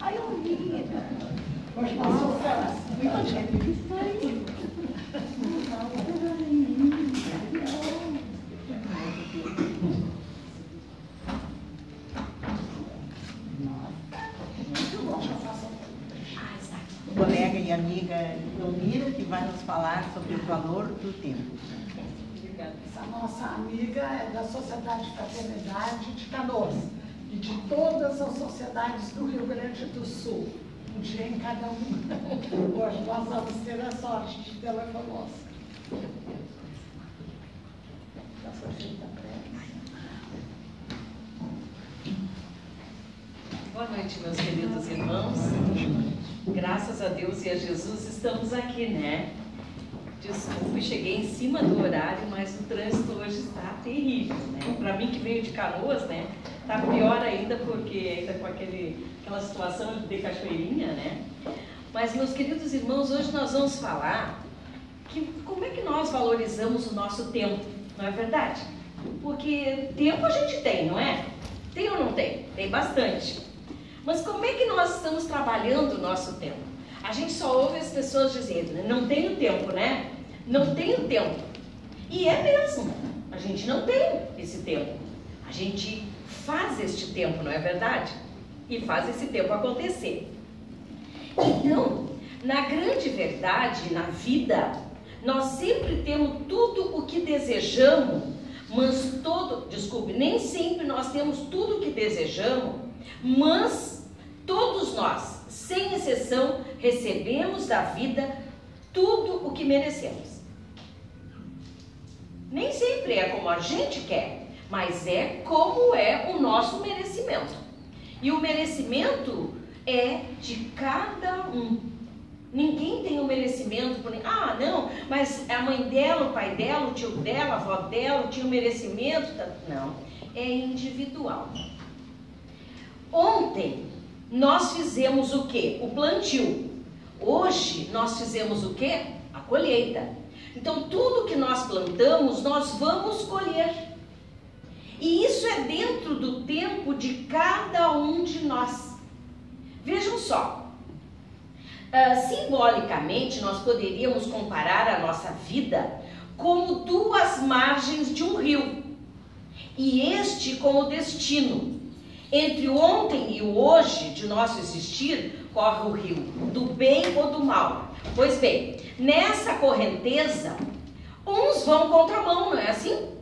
Aí eu vi, hoje nós somos muita gente que está aí. Colega e amiga Leonira, que vai nos falar sobre o valor do tempo. Essa nossa amiga é da Sociedade de Fraternidade de Canoas e de todas as sociedades do Rio Grande do Sul. Um dia em cada uma. Hoje nós vamos ter a sorte de tê-la conosco. Já foi feita a prece. Boa noite, meus queridos irmãos. Graças a Deus e a Jesus estamos aqui, né? Desculpe, cheguei em cima do horário, mas o trânsito hoje está terrível, né? Para mim que veio de Canoas, né? Tá pior ainda porque ainda com aquela situação de cachoeirinha, né? Mas, meus queridos irmãos, hoje nós vamos falar como é que nós valorizamos o nosso tempo, não é verdade? Porque tempo a gente tem, não é? Tem ou não tem? Tem bastante. Mas como é que nós estamos trabalhando o nosso tempo? A gente só ouve as pessoas dizendo, né? Não tenho tempo, né? Não tenho tempo. E é mesmo, a gente não tem esse tempo. A gente faz este tempo, não é verdade? E faz esse tempo acontecer. Então, na grande verdade, na vida, nós sempre temos tudo o que desejamos, mas nem sempre nós temos tudo o que desejamos, mas todos nós, sem exceção, recebemos da vida tudo o que merecemos. Nem sempre é como a gente quer, mas é como é o nosso merecimento. E o merecimento é de cada um. Ninguém tem o merecimento por não, mas a mãe dela, o pai dela, o tio dela, a avó dela tinha o merecimento. Não, é individual. Ontem nós fizemos o quê? O plantio. Hoje nós fizemos o quê? A colheita. Então tudo que nós plantamos, nós vamos colher. E isso é dentro do tempo de cada um de nós. Vejam só. Simbolicamente, nós poderíamos comparar a nossa vida como duas margens de um rio. E este como destino. Entre o ontem e o hoje de nosso existir, corre o rio do bem ou do mal. Pois bem, nessa correnteza, uns vão contramão, não é assim?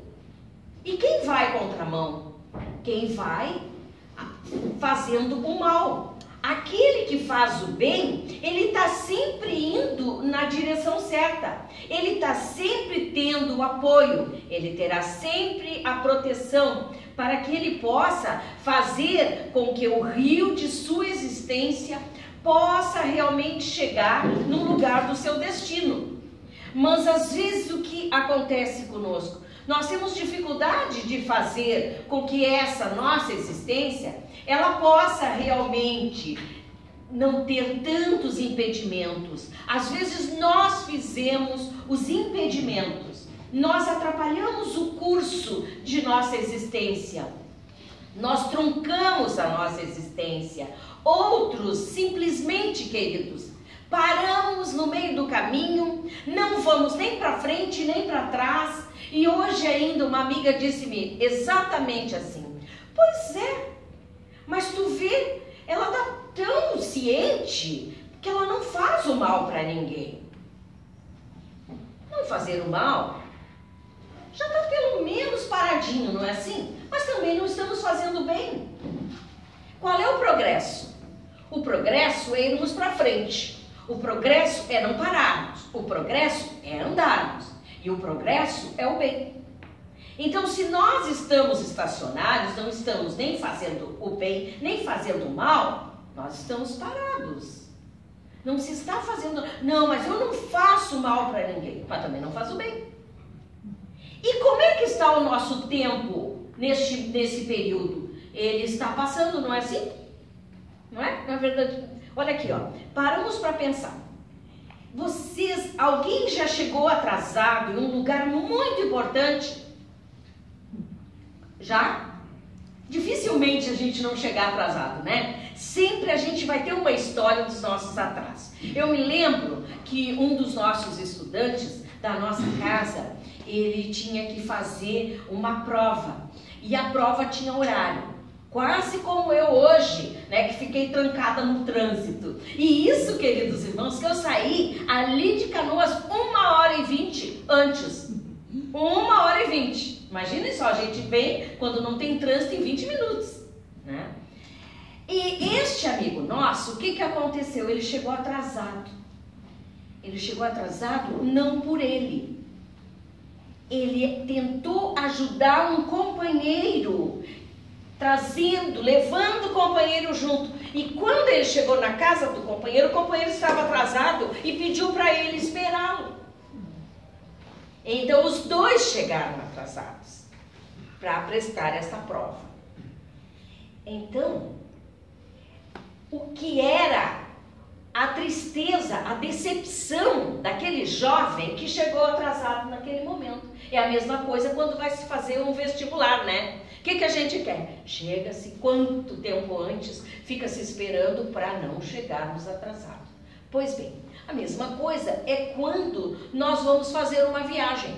E quem vai contramão? Quem vai fazendo o mal. Aquele que faz o bem, ele está sempre indo na direção certa. Ele está sempre tendo o apoio. Ele terá sempre a proteção para que ele possa fazer com que o rio de sua existência possa realmente chegar no lugar do seu destino. Mas às vezes o que acontece conosco? Nós temos dificuldade de fazer com que essa nossa existência, ela possa realmente não ter tantos impedimentos. Às vezes nós fizemos os impedimentos, nós atrapalhamos o curso de nossa existência, nós truncamos a nossa existência. Outros, simplesmente, queridos, paramos no meio do caminho, não vamos nem para frente nem para trás. E hoje ainda uma amiga disse-me exatamente assim: pois é, mas tu vê, ela está tão ciente que ela não faz o mal para ninguém. Não fazer o mal já está pelo menos paradinho, não é assim? Mas também não estamos fazendo bem. Qual é o progresso? O progresso é irmos para frente. O progresso é não pararmos. O progresso é andarmos. E o progresso é o bem. Então, se nós estamos estacionários, não estamos nem fazendo o bem, nem fazendo o mal, nós estamos parados. Não se está fazendo... Não, mas eu não faço mal para ninguém, mas também não faço bem. E como é que está o nosso tempo nesse período? Ele está passando, não é assim? Não é? Na verdade, olha aqui, ó. Paramos para pensar. Alguém já chegou atrasado em um lugar muito importante? Já? Dificilmente a gente não chegar atrasado, né? Sempre vai ter uma história dos nossos atrasos. Eu me lembro que um dos nossos estudantes da nossa casa, ele tinha que fazer uma prova. E a prova tinha horário. Quase como eu hoje, né, que fiquei trancada no trânsito. E isso, queridos irmãos, que eu saí ali de Canoas 1h20 antes. 1h20. Imaginem só, a gente vem quando não tem trânsito em 20 minutos, né? E este amigo nosso, o que aconteceu? Ele chegou atrasado. Ele chegou atrasado não por ele. Ele tentou ajudar um companheiro, trazendo, levando o companheiro junto. E quando ele chegou na casa do companheiro, o companheiro estava atrasado e pediu para ele esperá-lo. Então os dois chegaram atrasados para prestar essa prova. Então, o que era a tristeza, a decepção daquele jovem que chegou atrasado naquele momento? É a mesma coisa quando vai se fazer um vestibular, né? O que a gente quer? Chega-se quanto tempo antes, fica se esperando para não chegarmos atrasados. Pois bem, a mesma coisa é quando nós vamos fazer uma viagem.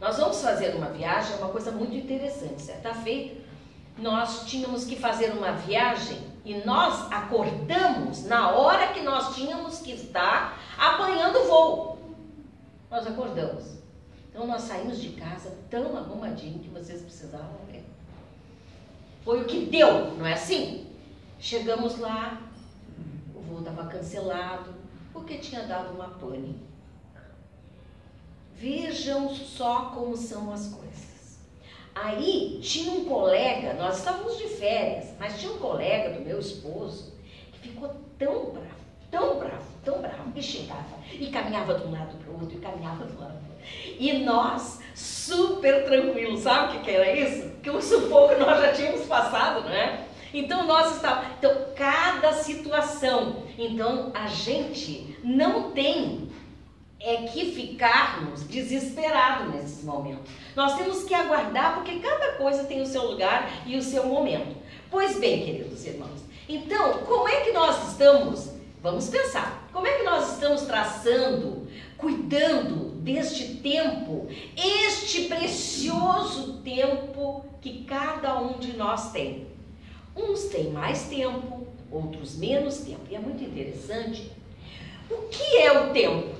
Nós vamos fazer uma viagem, é uma coisa muito interessante. Certa feita, nós tínhamos que fazer uma viagem e nós acordamos na hora que nós tínhamos que estar apanhando o voo. Nós acordamos. Então nós saímos de casa tão arrumadinho que vocês precisavam ver. Foi o que deu, não é assim? Chegamos lá, o voo estava cancelado, porque tinha dado uma pane. Vejam só como são as coisas. Aí tinha um colega, nós estávamos de férias, mas tinha um colega do meu esposo que ficou tão bravo, e chegava, e caminhava de um lado para o outro, e caminhava do lado para o outro. E nós, super tranquilos, sabe o que era isso? Que o sufoco nós já tínhamos passado, não é? Então nós estávamos, cada situação, então a gente não tem que ficarmos desesperados nesses momentos. Nós temos que aguardar, porque cada coisa tem o seu lugar e o seu momento. Pois bem, queridos irmãos, então como é que nós estamos, vamos pensar, como é que nós estamos traçando, cuidando deste tempo, este precioso tempo que cada um de nós tem? Uns têm mais tempo, outros menos tempo. E é muito interessante. O que é o tempo?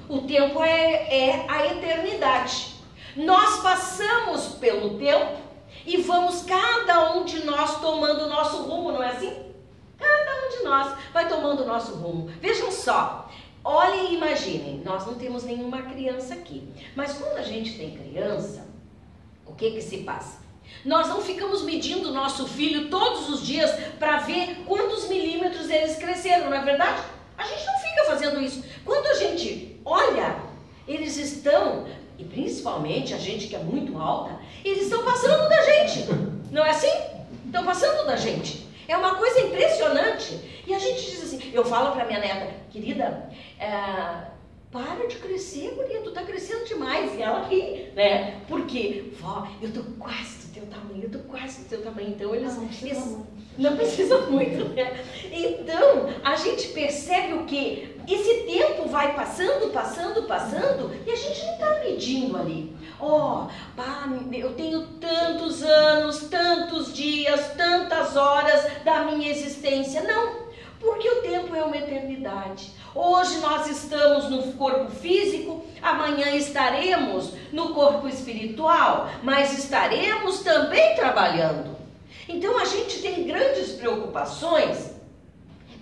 O tempo é a eternidade. Nós passamos pelo tempo e vamos cada um de nós tomando o nosso rumo, não é assim? Cada um de nós vai tomando o nosso rumo. Vejam só, olhem e imaginem, nós não temos nenhuma criança aqui, mas quando a gente tem criança, o que se passa? Nós não ficamos medindo o nosso filho todos os dias para ver quantos milímetros eles cresceram, não é verdade? A gente não fica fazendo isso. Quando a gente olha, eles estão, e principalmente a gente que é muito alta, eles estão passando da gente, não é assim? Estão passando da gente. É uma coisa impressionante. E a gente diz assim, eu falo para minha neta, querida, para de crescer, guria, tu tá crescendo demais. E ela ri, né? Porque, vó, eu tô quase do teu tamanho, então eles não precisam muito, né? Então, a gente percebe o quê? Esse tempo vai passando, e a gente não tá medindo ali. Eu tenho tantos anos, tantos dias, tantas horas da minha existência. Não, porque o tempo é uma eternidade. Hoje nós estamos no corpo físico, amanhã estaremos no corpo espiritual, mas estaremos também trabalhando. Então a gente tem grandes preocupações,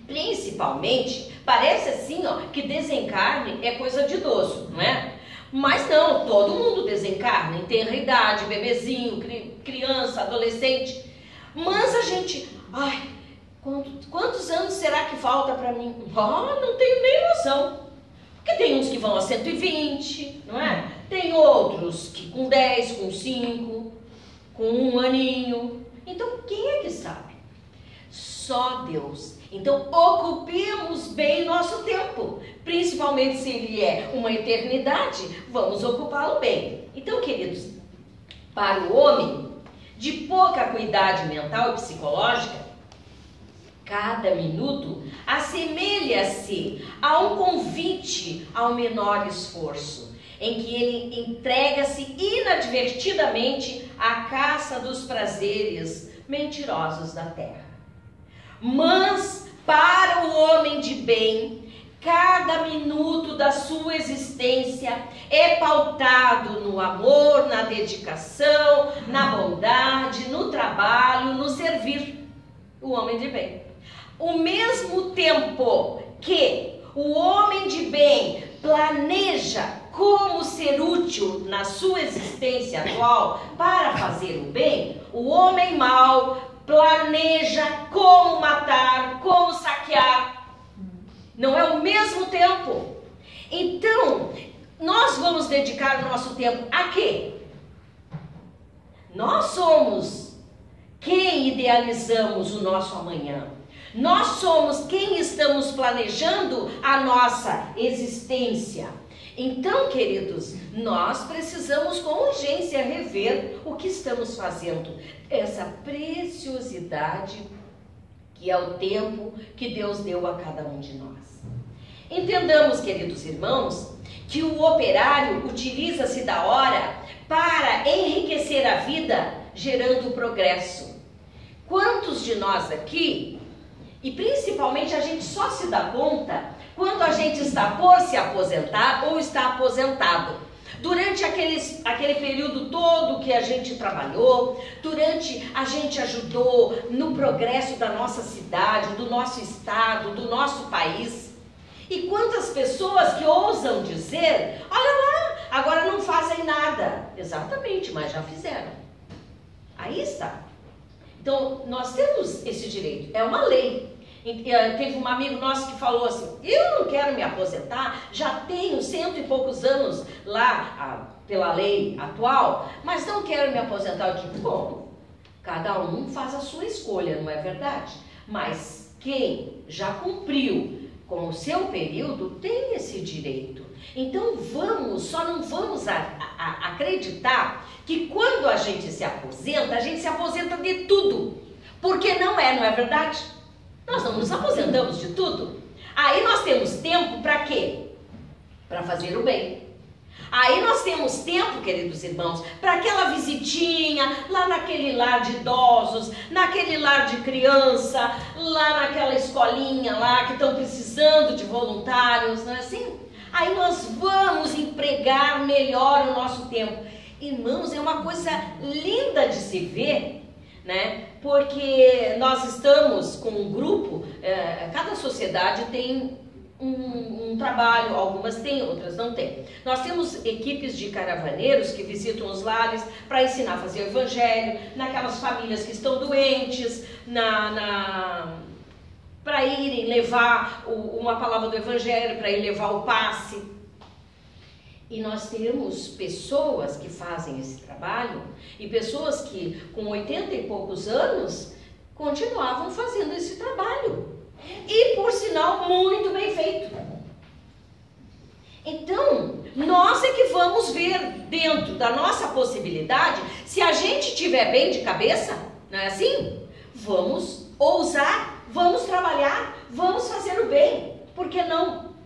principalmente, parece assim, que desencarne é coisa de idoso, não é? Mas não, todo mundo desencarna, em tenra idade, bebezinho, criança, adolescente. Mas a gente, quantos anos será que falta para mim? Não tenho nem noção. Porque tem uns que vão a 120, não é? Tem outros que com 10, com 5, com 1 aninho. Então, quem é que sabe? Só Deus. Então, ocupemos bem nosso tempo. Principalmente se ele é uma eternidade, vamos ocupá-lo bem. Então, queridos, para o homem de pouca acuidade mental e psicológica, Cada minuto assemelha-se a um convite ao menor esforço, em que ele entrega-se inadvertidamente à caça dos prazeres mentirosos da terra. Mas para o homem de bem, cada minuto da sua existência é pautado no amor, na dedicação, na bondade, no trabalho, no servir. O homem de bem. O mesmo tempo que o homem de bem planeja como ser útil na sua existência atual para fazer o bem, o homem mau planeja como matar, como saquear. Não é o mesmo tempo. Então, nós vamos dedicar o nosso tempo a quê? Nós somos quem idealizamos o nosso amanhã. Nós somos quem estamos planejando a nossa existência. Então, queridos, nós precisamos com urgência rever o que estamos fazendo. Essa preciosidade que é o tempo que Deus deu a cada um de nós. Entendamos, queridos irmãos, que o operário utiliza-se da hora para enriquecer a vida, gerando progresso. Quantos de nós aqui, e principalmente a gente só se dá conta quando a gente está por se aposentar ou está aposentado. Durante aquele período todo que a gente trabalhou, durante a gente ajudou no progresso da nossa cidade, do nosso estado, do nosso país. E quantas pessoas que ousam dizer, olha lá, agora não fazem nada. Exatamente, mas já fizeram. Aí está. Então, nós temos esse direito, é uma lei. Teve um amigo nosso que falou assim, eu não quero me aposentar, já tenho 100 e poucos anos lá pela lei atual, mas não quero me aposentar. Eu digo, bom, cada um faz a sua escolha, não é verdade? Mas quem já cumpriu com o seu período tem esse direito. Então só não vamos acreditar que quando a gente se aposenta de tudo, porque não é verdade? Nós não nos aposentamos de tudo. Aí nós temos tempo para quê? Para fazer o bem. Aí nós temos tempo, queridos irmãos, para aquela visitinha lá naquele lar de idosos, naquele lar de criança, lá naquela escolinha lá que estão precisando de voluntários, não é assim? Aí nós vamos empregar melhor o nosso tempo. Irmãos, é uma coisa linda de se ver, né? Porque nós estamos com um grupo, cada sociedade tem um trabalho, algumas têm, outras não têm. Nós temos equipes de caravaneiros que visitam os lares para ensinar a fazer o evangelho, naquelas famílias que estão doentes, para irem levar uma palavra do evangelho, para ir levar o passe. E nós temos pessoas que fazem esse trabalho e pessoas que com 80 e poucos anos continuavam fazendo esse trabalho. E por sinal muito bem feito. Então, nós é que vamos ver dentro da nossa possibilidade, se a gente estiver bem de cabeça, não é assim? Vamos ousar, vamos trabalhar, vamos fazer o bem. Por que não?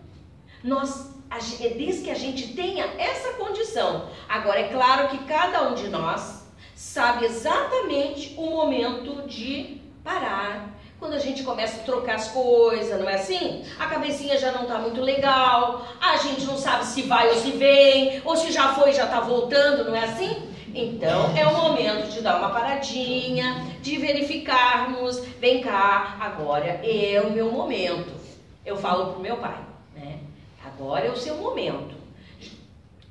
Diz que a gente tenha essa condição. Agora, é claro que cada um de nós sabe exatamente o momento de parar. Quando a gente começa a trocar as coisas, não é assim? A cabecinha já não está muito legal, a gente não sabe se vai ou se vem, ou se já foi e já está voltando, não é assim? Então, é o momento de dar uma paradinha, de verificarmos, vem cá, agora é o meu momento. Eu falo pro meu pai, né? Agora é o seu momento.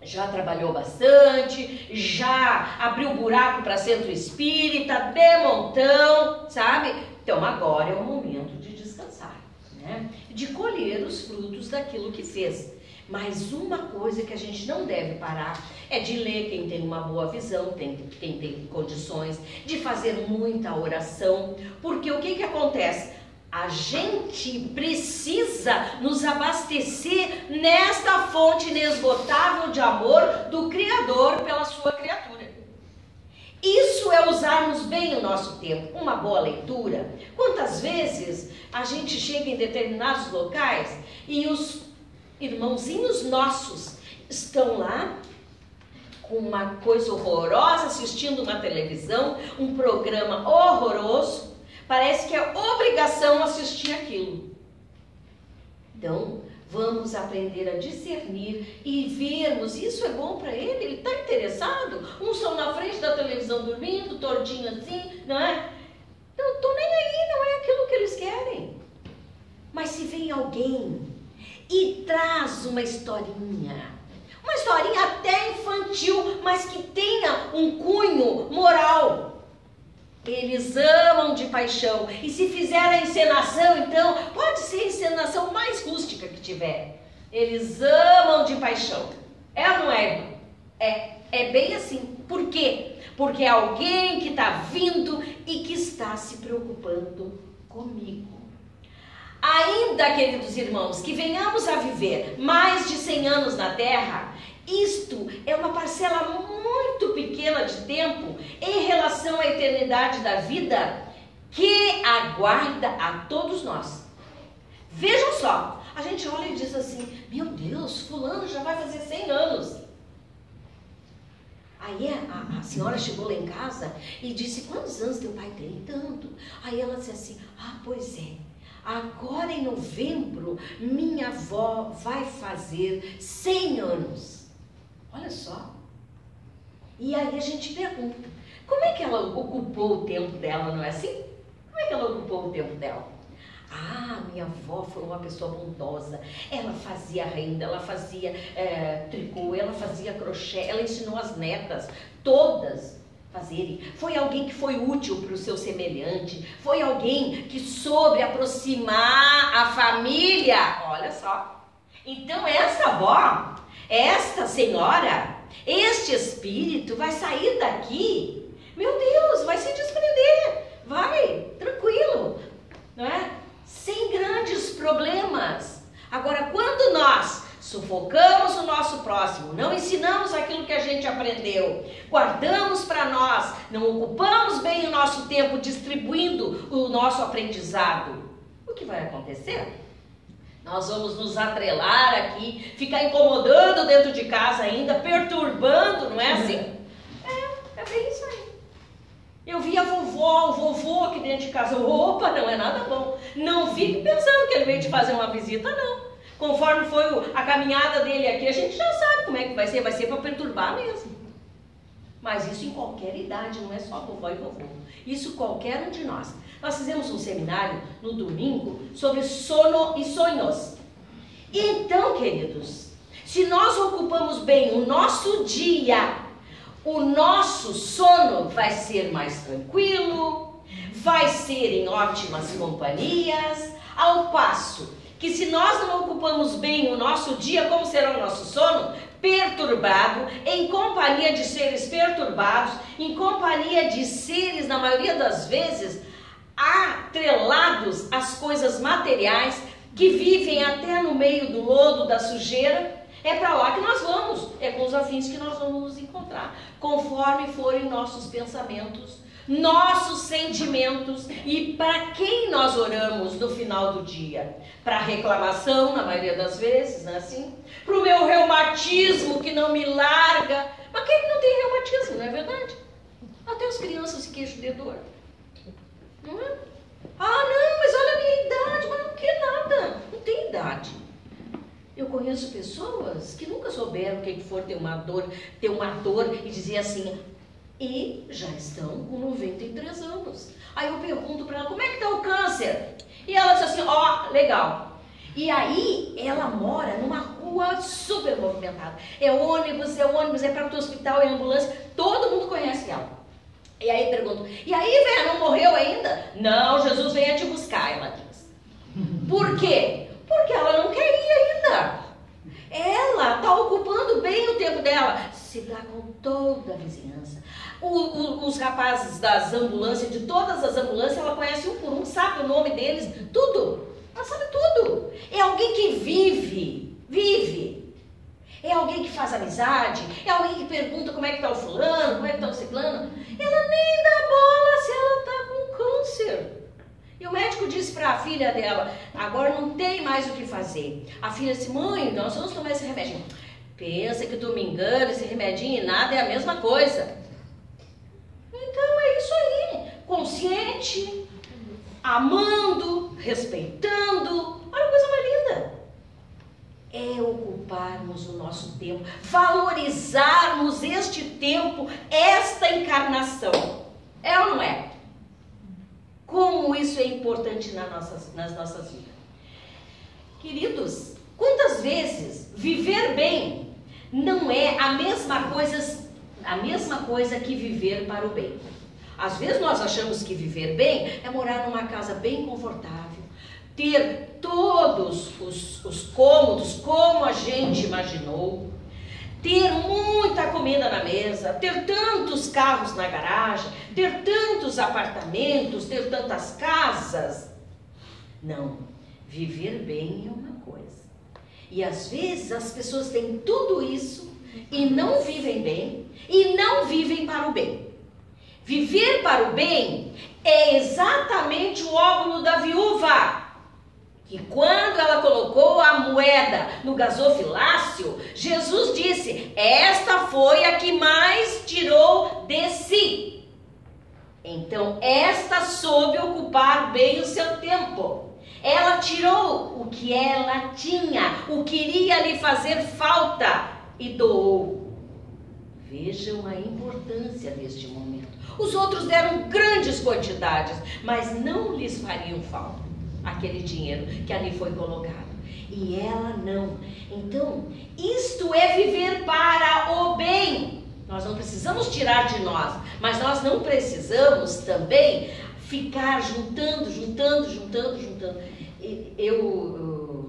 Já trabalhou bastante, já abriu buraco para centro espírita, de montão, sabe? Então agora é o momento de descansar, né? De colher os frutos daquilo que fez. Mas uma coisa que a gente não deve parar é de ler quem tem uma boa visão, quem tem condições, de fazer muita oração, porque o que acontece? A gente precisa nos abastecer nesta fonte inesgotável de amor do Criador pela sua criatura. Isso é usarmos bem o nosso tempo. Uma boa leitura. Quantas vezes a gente chega em determinados locais e os irmãozinhos nossos estão lá com uma coisa horrorosa, assistindo uma televisão, um programa horroroso, parece que é obrigação assistir aquilo. Então, vamos aprender a discernir e vermos, isso é bom para ele está interessado? Uns estão na frente da televisão dormindo, tortinho assim, não é? Não estou nem aí, não é aquilo que eles querem. Mas se vem alguém e traz uma historinha até infantil, mas que tenha um cunho moral, eles amam de paixão. E se fizer a encenação, então, pode ser a encenação mais rústica que tiver, eles amam de paixão. É ou não é? É bem assim. Por quê? Porque é alguém que está vindo e que está se preocupando comigo. Ainda, queridos irmãos, que venhamos a viver mais de 100 anos na Terra, isto é uma parcela muito pequena de tempo em relação à eternidade da vida que aguarda a todos nós. Vejam só, a gente olha e diz assim, meu Deus, fulano já vai fazer 100 anos. Aí a senhora chegou lá em casa e disse, quantos anos teu pai tem? Tanto. Aí ela disse assim, pois é, agora em novembro minha avó vai fazer 100 anos. Olha só. E aí a gente pergunta, como é que ela ocupou o tempo dela, não é assim? Como é que ela ocupou o tempo dela? Minha avó foi uma pessoa bondosa, ela fazia renda, ela fazia tricô, ela fazia crochê, ela ensinou as netas todas fazerem. Foi alguém que foi útil para o seu semelhante, foi alguém que soube aproximar a família. Olha só. Então essa avó, esta senhora, este espírito vai sair daqui, meu Deus, vai se desprender, vai, tranquilo, não é? Sem grandes problemas. Agora, quando nós sufocamos o nosso próximo, não ensinamos aquilo que a gente aprendeu, guardamos para nós, não ocupamos bem o nosso tempo distribuindo o nosso aprendizado, o que vai acontecer? Nós vamos nos atrelar aqui, ficar incomodando dentro de casa ainda, perturbando, não é assim? É bem isso aí. Eu vi a vovó, o vovô aqui dentro de casa. Opa, não é nada bom. Não fique pensando que ele veio te fazer uma visita, não. Conforme foi a caminhada dele aqui, a gente já sabe como é que vai ser para perturbar mesmo. Mas isso em qualquer idade, não é só vovó e vovô. Isso qualquer um de nós. Nós fizemos um seminário no domingo sobre sono e sonhos. Então, queridos, se nós ocupamos bem o nosso dia, o nosso sono vai ser mais tranquilo, vai ser em ótimas companhias, ao passo que se nós não ocupamos bem o nosso dia, como será o nosso sono? Perturbado, em companhia de seres perturbados, em companhia de seres, na maioria das vezes, atrelados às coisas materiais, que vivem até no meio do lodo, da sujeira. É para lá que nós vamos, é com os afins que nós vamos nos encontrar, conforme forem nossos pensamentos, nossos sentimentos e para quem nós oramos no final do dia. Para reclamação, na maioria das vezes, não é assim? Para o meu reumatismo que não me larga. Mas quem não tem reumatismo, não é verdade? Até as crianças se queixam de dor. Não é? Não, mas olha a minha idade, mas não quer nada, não tem idade. Eu conheço pessoas que nunca souberam o que for ter uma dor e dizer assim, e já estão com 93 anos. Aí eu pergunto para ela, como é que está o câncer? E ela diz assim, legal. E aí ela mora numa rua super movimentada. É ônibus, é para o hospital, é ambulância, todo mundo conhece ela. E aí pergunto, e aí, velho, não morreu ainda? Não, Jesus veio te buscar, ela diz. Por quê? Porque ela não quer ir ainda. Ela está ocupando bem o tempo dela. Se dá com toda a vizinhança. Os rapazes das ambulâncias, de todas as ambulâncias, ela conhece um por um, sabe o nome deles, tudo. Ela sabe tudo. É alguém que vive. É alguém que faz amizade, é alguém que pergunta como é que está o fulano, como é que está o ciclano. Ela nem dá bola se ela está com câncer. E o médico disse para a filha, filha dela, agora não tem mais o que fazer. A filha disse, mãe, nós vamos tomar esse remédio. Pensa que tu me engana, esse remedinho e nada é a mesma coisa. Então é isso aí, consciente, amando, respeitando, olha a coisa mais linda. É ocuparmos o nosso tempo, valorizarmos este tempo, esta encarnação. É ou não é? Como isso é importante nas nossas vidas. Queridos, quantas vezes viver bem não é a mesma coisa que viver para o bem? Às vezes nós achamos que viver bem é morar numa casa bem confortável, ter todos os cômodos como a gente imaginou, ter muita comida na mesa, ter tantos carros na garagem, ter tantos apartamentos, ter tantas casas. Não, viver bem é uma coisa. E às vezes as pessoas têm tudo isso e não vivem bem e não vivem para o bem. Viver para o bem é exatamente o óbolo da viúva, que quando ela colocou a moeda no gasofilácio, Jesus disse, esta foi a que mais tirou de si. Então, esta soube ocupar bem o seu tempo. Ela tirou o que ela tinha, o que iria lhe fazer falta e doou. Vejam a importância deste momento. Os outros deram grandes quantidades, mas não lhes fariam falta aquele dinheiro que ali foi colocado. E ela não. Então, isto é viver para o bem. Nós não precisamos tirar de nós, mas nós não precisamos também ficar juntando.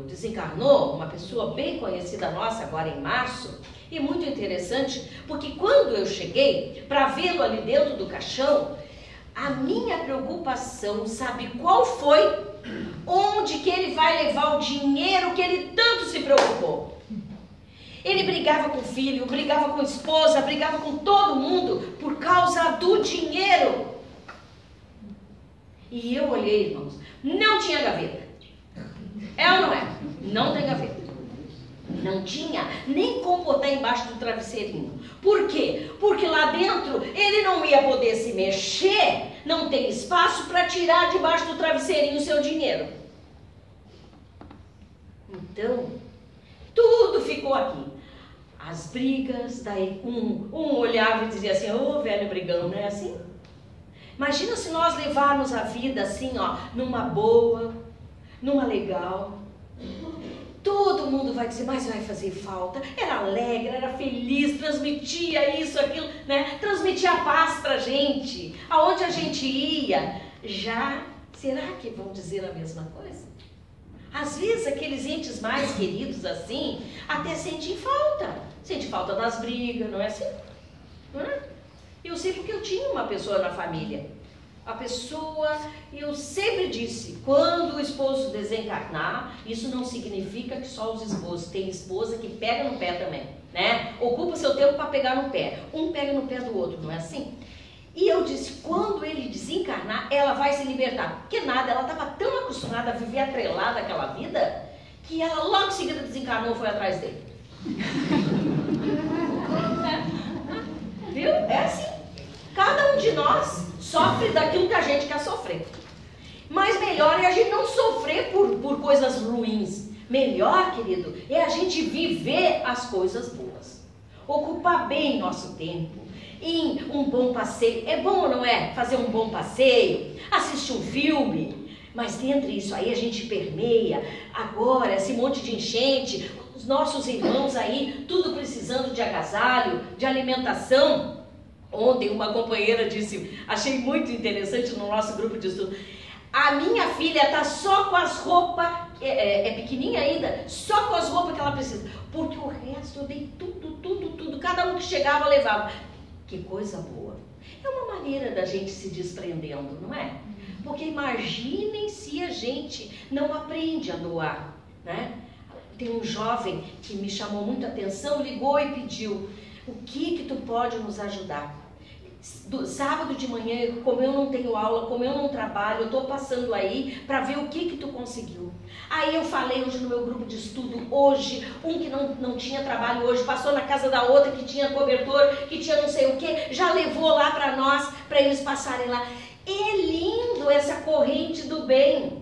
Desencarnou uma pessoa bem conhecida nossa agora em março, e muito interessante, porque quando eu cheguei para vê-lo ali dentro do caixão, a minha preocupação, sabe qual foi? Onde que ele vai levar o dinheiro que ele tanto se preocupou? Ele brigava com o filho, brigava com a esposa, brigava com todo mundo por causa do dinheiro. E eu olhei, irmãos, não tinha gaveta. É ou não é? Não tem gaveta. Não tinha nem como botar embaixo do travesseirinho. Por quê? Porque lá dentro ele não ia poder se mexer, não tem espaço para tirar debaixo do travesseirinho o seu dinheiro. Então, tudo ficou aqui. As brigas, daí um olhava e dizia assim, ô velho brigão, não é assim? Imagina se nós levarmos a vida assim, ó, numa boa, numa legal. Todo mundo vai dizer, mas vai fazer falta. Era alegre, era feliz, transmitia isso, aquilo, né? Transmitia a paz pra gente. Aonde a gente ia, será que vão dizer a mesma coisa? Às vezes aqueles entes mais queridos assim, até sentem falta. Sente falta das brigas, não é assim? Não é? Eu sei porque eu tinha uma pessoa na família. A pessoa, eu sempre disse, quando o esposo desencarnar, isso não significa que só os esposos, tem esposa que pega no pé também, né? Ocupa seu tempo para pegar no pé, um pega no pé do outro, não é assim? E eu disse, quando ele desencarnar, ela vai se libertar, porque nada, ela estava tão acostumada a viver atrelada àquela vida, que ela logo em seguida desencarnou e foi atrás dele. Viu? É assim, cada um de nós sofre daquilo que a gente quer sofrer. Mas melhor é a gente não sofrer por coisas ruins. Melhor, querido, é a gente viver as coisas boas. Ocupar bem nosso tempo. Em um bom passeio. É bom, não é? Fazer um bom passeio. Assistir um filme. Mas dentro disso aí a gente permeia. Agora, esse monte de enchente. Os nossos irmãos aí, tudo precisando de agasalho, de alimentação. Ontem uma companheira disse, achei muito interessante no nosso grupo de estudo, a minha filha está só com as roupas, é pequenininha ainda, só com as roupas que ela precisa, porque o resto eu dei tudo, cada um que chegava levava. Que coisa boa. É uma maneira da gente se desprendendo, não é? Porque imaginem se a gente não aprende a doar, né? Tem um jovem que me chamou muita atenção, ligou e pediu, o que tu pode nos ajudar? sábado de manhã, como eu não tenho aula, como eu não trabalho, eu estou passando aí para ver o que tu conseguiu. Aí eu falei hoje no meu grupo de estudo, hoje, um que não tinha trabalho hoje, passou na casa da outra que tinha cobertor, que tinha não sei o que, já levou lá para nós, para eles passarem lá. É lindo essa corrente do bem.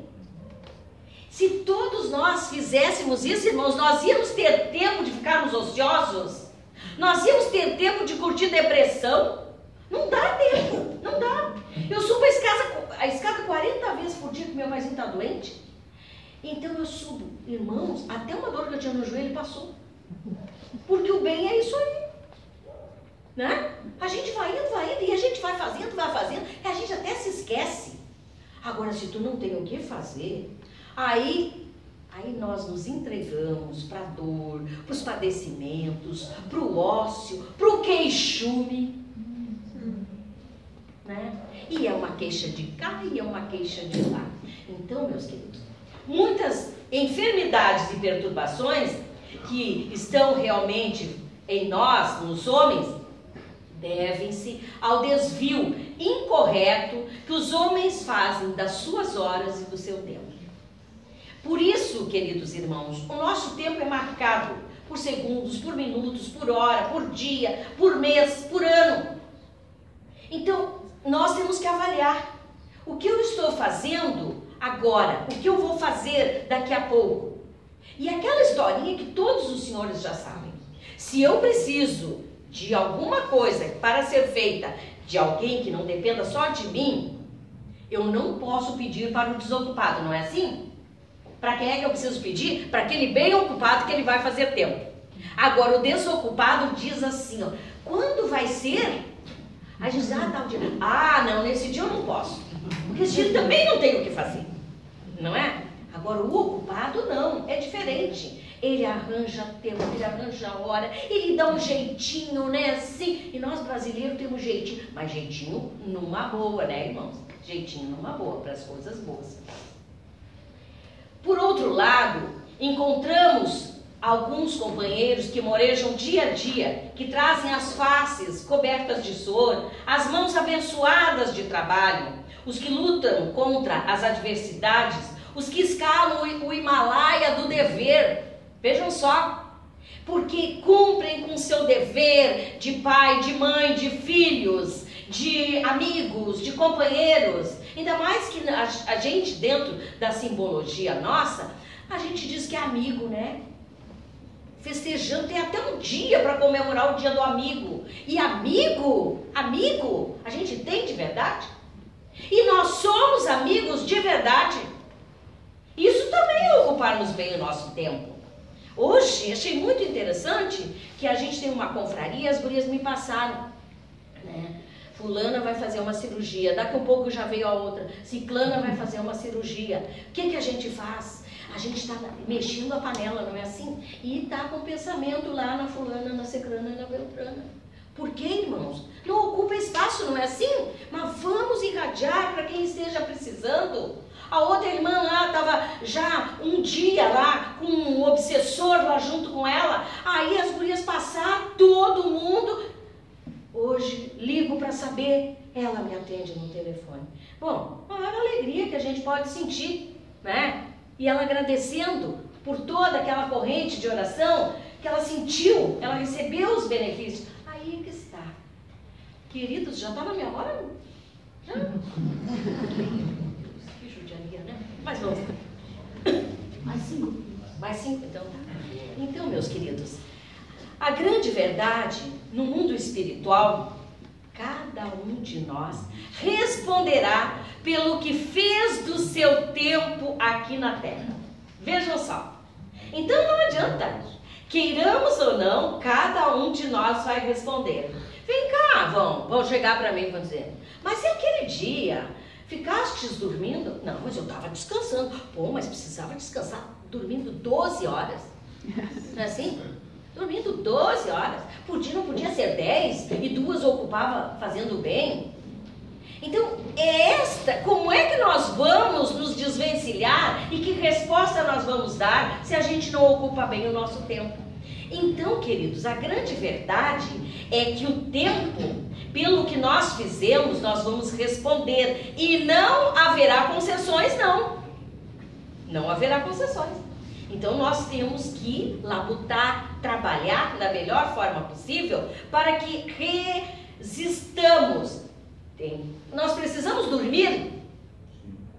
Se todos nós fizéssemos isso, irmãos, nós íamos ter tempo de ficarmos ociosos? Nós íamos ter tempo de curtir depressão? Não dá tempo, não dá. Eu subo a escada 40 vezes por dia, que meu paizinho está doente. Então eu subo, irmãos, até uma dor que eu tinha no joelho passou. Porque o bem é isso aí, né? A gente vai indo, e a gente vai fazendo, e a gente até se esquece. Agora, se tu não tem o que fazer, aí nós nos entregamos para a dor, para os padecimentos, para o ócio, para o queixume, né? E é uma queixa de cá e é uma queixa de lá. Então, meus queridos, muitas enfermidades e perturbações que estão realmente em nós, nos homens, devem-se ao desvio incorreto que os homens fazem das suas horas e do seu tempo. Por isso, queridos irmãos, o nosso tempo é marcado por segundos, por minutos, por hora, por dia, por mês, por ano. Então, nós temos que avaliar o que eu estou fazendo agora, o que eu vou fazer daqui a pouco. E aquela historinha que todos os senhores já sabem. Se eu preciso de alguma coisa para ser feita de alguém que não dependa só de mim, eu não posso pedir para o desocupado, não é assim? Para quem é que eu preciso pedir? Para aquele bem ocupado que ele vai fazer tempo. Agora, o desocupado diz assim, ó, quando vai ser? Aí a gente diz, tal dia. Não, nesse dia eu não posso. Porque esse dia também não tenho o que fazer. Não é? Agora, o ocupado não, é diferente. Ele arranja tempo, ele arranja hora, ele dá um jeitinho, né, assim. E nós brasileiros temos jeitinho, mas jeitinho numa boa, né, irmãos? Jeitinho numa boa, para as coisas boas. Por outro lado, encontramos alguns companheiros que morejam dia a dia, que trazem as faces cobertas de suor, as mãos abençoadas de trabalho, os que lutam contra as adversidades, os que escalam o Himalaia do dever. Vejam só, porque cumprem com seu dever de pai, de mãe, de filhos, de amigos, de companheiros. Ainda mais que a gente, dentro da simbologia nossa, a gente diz que é amigo, né? Festejando, tem até um dia para comemorar o dia do amigo. E amigo, a gente tem de verdade? E nós somos amigos de verdade. Isso também é ocuparmos bem o nosso tempo. Hoje, achei muito interessante que a gente tem uma confraria, as gurias me passaram, né? Fulana vai fazer uma cirurgia, daqui a pouco já veio a outra, Ciclana vai fazer uma cirurgia. O que a gente faz? A gente está mexendo a panela, não é assim? E está com o pensamento lá na fulana, na ciclana e na beltrana. Por quê, irmãos? Não ocupa espaço, não é assim? Mas vamos irradiar para quem esteja precisando. A outra irmã lá estava já um dia lá com um obsessor lá junto com ela. Aí as gurias passaram, todo mundo. Hoje ligo para saber, ela me atende no telefone. Bom, maior alegria que a gente pode sentir, né? E ela agradecendo por toda aquela corrente de oração que ela sentiu, ela recebeu os benefícios. Aí que está. Queridos, já está na minha hora? Que judiaria, né? Mas vamos. Mais 5. Mais 5, então tá. Então, meus queridos, a grande verdade no mundo espiritual, cada um de nós responderá pelo que fez do seu tempo aqui na Terra. Vejam só. Então não adianta, queiramos ou não, cada um de nós vai responder. Vem cá, vão chegar para mim e vão dizer, mas e aquele dia? Ficastes dormindo? Não, mas eu estava descansando. Pô, mas precisava descansar dormindo 12 horas. Não é assim? Dormindo 12 horas. Por dia não podia ser 10 e 2 ocupava fazendo bem. Então, como é que nós vamos nos desvencilhar e que resposta nós vamos dar se a gente não ocupa bem o nosso tempo? Então, queridos, a grande verdade é que o tempo pelo que nós fizemos, nós vamos responder. E não haverá concessões, não. Não haverá concessões. Então nós temos que labutar, trabalhar da melhor forma possível para que resistamos. Nós precisamos dormir?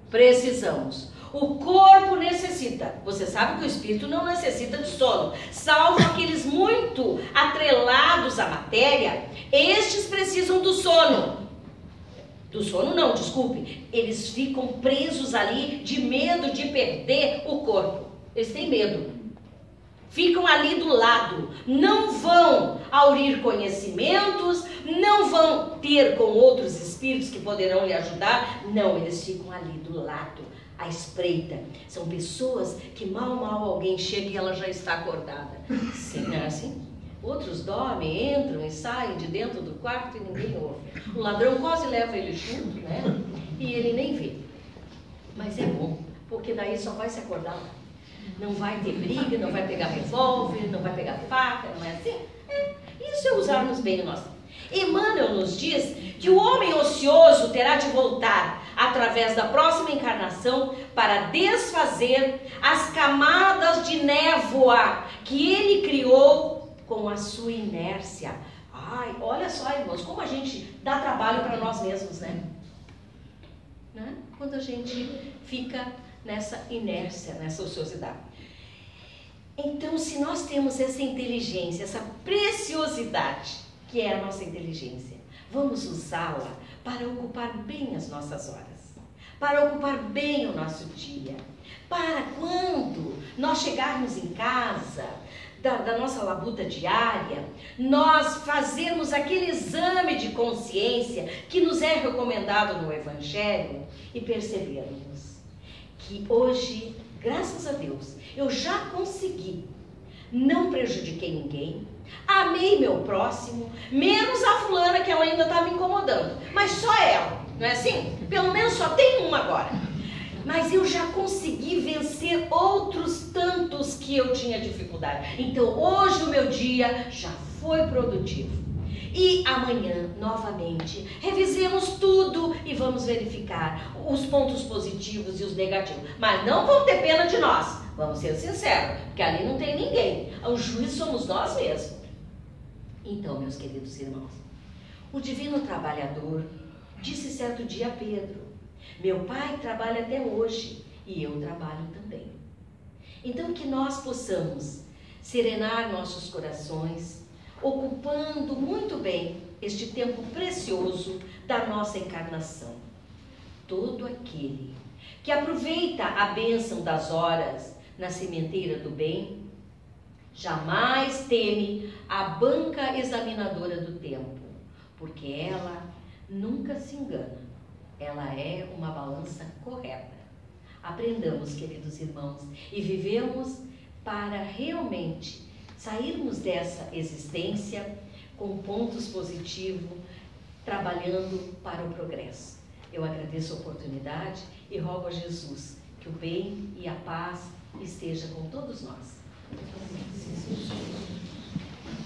Precisamos. O corpo necessita. Você sabe que o espírito não necessita de sono, salvo aqueles muito atrelados à matéria. Estes precisam do sono. Do sono não, desculpe. Eles ficam presos ali de medo de perder o corpo. Eles têm medo. Ficam ali do lado. Não vão aurir conhecimentos, não vão ter com outros espíritos que poderão lhe ajudar. Não, eles ficam ali do lado, à espreita. São pessoas que mal alguém chega e ela já está acordada. Sim, não é assim? Outros dormem, entram e saem de dentro do quarto e ninguém ouve. O ladrão quase leva ele junto, né? E ele nem vê. Mas é bom, porque daí só vai se acordar lá. Não vai ter briga, não vai pegar revólver, não vai pegar faca, não é assim? Isso é usarmos bem o nosso. Emmanuel nos diz que o homem ocioso terá de voltar através da próxima encarnação para desfazer as camadas de névoa que ele criou com a sua inércia. Ai, olha só, irmãos, como a gente dá trabalho para nós mesmos, né? Quando a gente fica nessa inércia, nessa ociosidade. Então, se nós temos essa inteligência, essa preciosidade, que é a nossa inteligência, vamos usá-la para ocupar bem as nossas horas, para ocupar bem o nosso dia, para quando nós chegarmos em casa, da nossa labuta diária, nós fazermos aquele exame de consciência que nos é recomendado no Evangelho e percebermos que hoje, graças a Deus, eu já consegui, não prejudiquei ninguém, amei meu próximo, menos a fulana que ela ainda está me incomodando, mas só ela, não é assim? Pelo menos só tem uma agora. Mas eu já consegui vencer outros tantos que eu tinha dificuldade. Então hoje o meu dia já foi produtivo. E amanhã, novamente, revisemos tudo e vamos verificar os pontos positivos e os negativos. Mas não vão ter pena de nós, vamos ser sinceros, porque ali não tem ninguém. O juiz somos nós mesmos. Então, meus queridos irmãos, o Divino Trabalhador disse certo dia a Pedro: meu pai trabalha até hoje e eu trabalho também. Então, que nós possamos serenar nossos corações, ocupando muito bem este tempo precioso da nossa encarnação. Todo aquele que aproveita a bênção das horas na sementeira do bem, jamais teme a banca examinadora do tempo, porque ela nunca se engana, ela é uma balança correta. Aprendamos, queridos irmãos, e vivemos para realmente sairmos dessa existência com pontos positivos, trabalhando para o progresso. Eu agradeço a oportunidade e rogo a Jesus que o bem e a paz esteja com todos nós.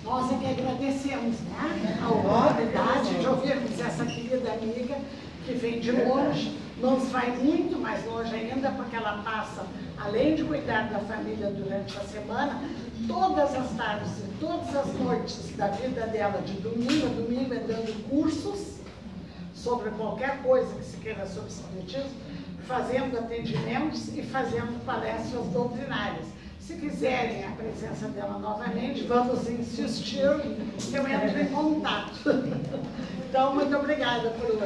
Nós é que agradecemos, né, a oportunidade de ouvirmos essa querida amiga que vem de longe, nos vai muito mais longe ainda, porque ela passa, além de cuidar da família durante a semana, todas as tardes e todas as noites da vida dela, de domingo a domingo, é dando cursos sobre qualquer coisa que se queira sobre espiritismo, fazendo atendimentos e fazendo palestras doutrinárias. Se quiserem a presença dela novamente, vamos insistir que eu entro em contato. Então, muito obrigada por